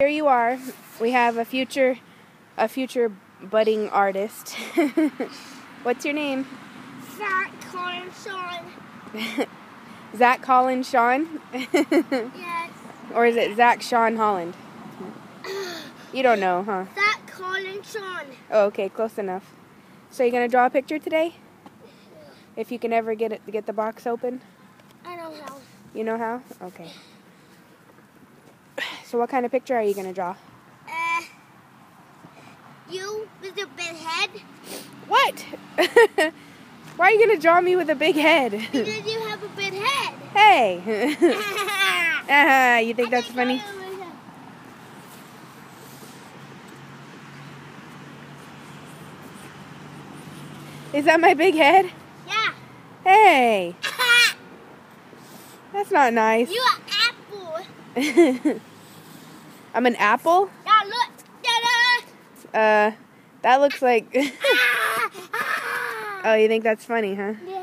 here you are. We have a future budding artist. What's your name? Zach Colin Sean. Zach Colin Sean? Yes. Or is it Zach Sean Holland? You don't know, huh? Zach Colin Sean. Oh, okay, close enough. So you're gonna draw a picture today? If you can ever get the box open? I know how. You know how? Okay. So what kind of picture are you gonna draw? You with a big head. What? Why are you gonna draw me with a big head? Because you have a big head. Hey! You think that's funny? Is that my big head? Yeah. Hey! That's not nice. You an apple. I'm an apple? Yeah, look. Ta-da! That looks like... Oh, you think that's funny, huh? Yeah.